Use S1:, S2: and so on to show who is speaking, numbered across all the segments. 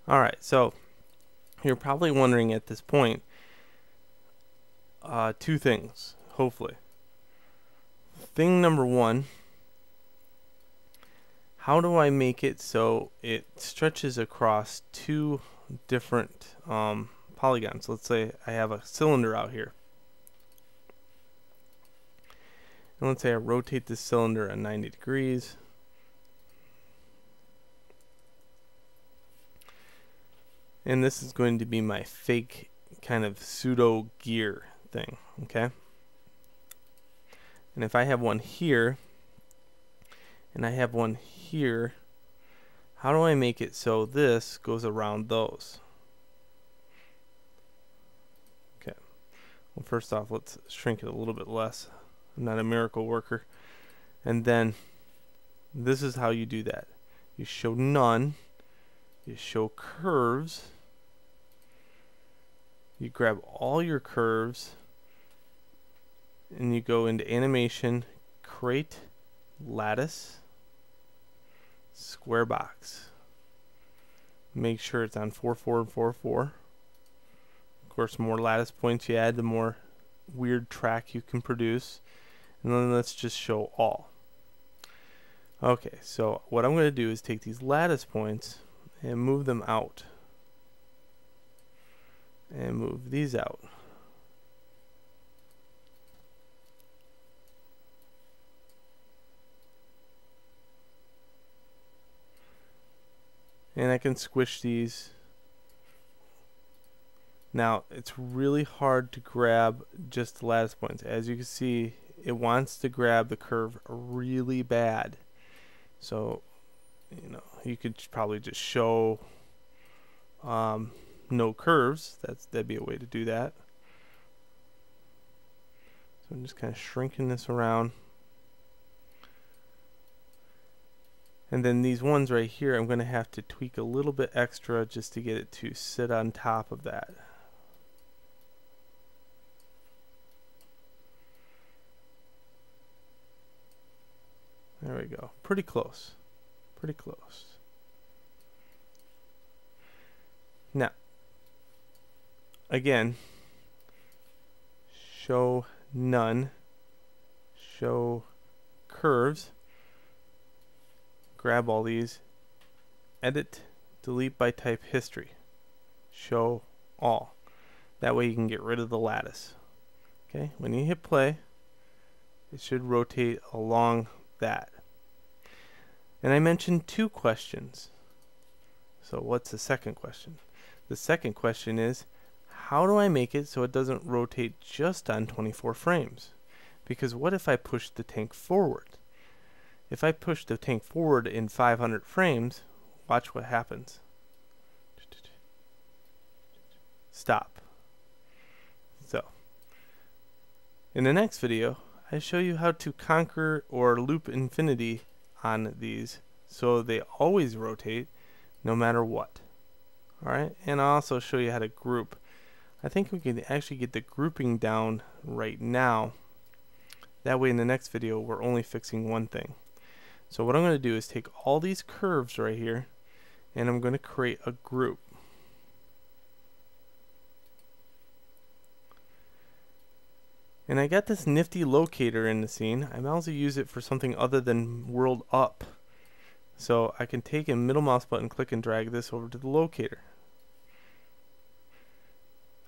S1: Alright, so you're probably wondering at this point two things, hopefully. Thing number one, how do I make it so it stretches across two different polygons? Let's say I have a cylinder out here. And let's say I rotate this cylinder at 90 degrees. And this is going to be my fake kind of pseudo gear thing, okay? And if I have one here, and I have one here, how do I make it so this goes around those? Okay, well, first off, let's shrink it a little bit less. I'm not a miracle worker. And then this is how you do that. You show none, you show curves, you grab all your curves, and you go into animation, create lattice, square box. Make sure it's on 4, 4, and 4, 4. Of course, the more lattice points you add, the more weird track you can produce. And then let's just show all. Okay, so what I'm going to do is take these lattice points and move them out. And move these out. And I can squish these. Now, it's really hard to grab just the lattice points. As you can see, it wants to grab the curve really bad. So, you know, you could probably just show no curves. That'd be a way to do that. So I'm just kind of shrinking this around. And then these ones right here, I'm going to have to tweak a little bit extra just to get it to sit on top of that. There we go. Pretty close. Pretty close. Now, again, show none, show curves. Grab all these, edit, delete by type history, show all. That way you can get rid of the lattice. Okay, when you hit play, it should rotate along that. And I mentioned two questions. So what's the second question? The second question is, how do I make it so it doesn't rotate just on 24 frames? Because what if I push the tank forward? If I push the tank forward in 500 frames, watch what happens. Stop. So, in the next video, I show you how to conquer or loop infinity on these so they always rotate no matter what. Alright, and I'll also show you how to group. I think we can actually get the grouping down right now. That way in the next video we're only fixing one thing. So what I'm going to do is take all these curves right here and I'm going to create a group. And I got this nifty locator in the scene. I might also use it for something other than world up. So I can take a middle mouse button, click and drag this over to the locator.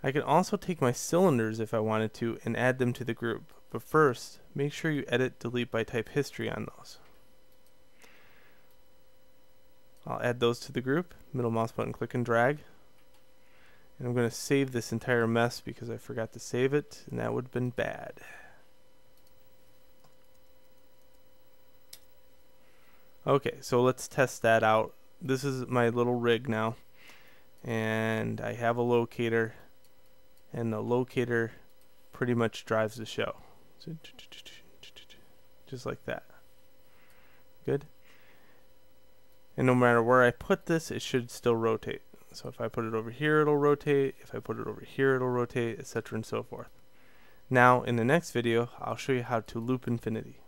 S1: I can also take my cylinders if I wanted to and add them to the group. But first, make sure you edit, delete by type history on those. I'll add those to the group, middle mouse button, click and drag. And I'm going to save this entire mess because I forgot to save it, and that would have been bad. Okay, so let's test that out. This is my little rig now, and I have a locator, and the locator pretty much drives the show. So, just like that. Good. And no matter where I put this, it should still rotate. So if I put it over here, it'll rotate. If I put it over here, it'll rotate, etc. and so forth. Now, in the next video, I'll show you how to loop infinity.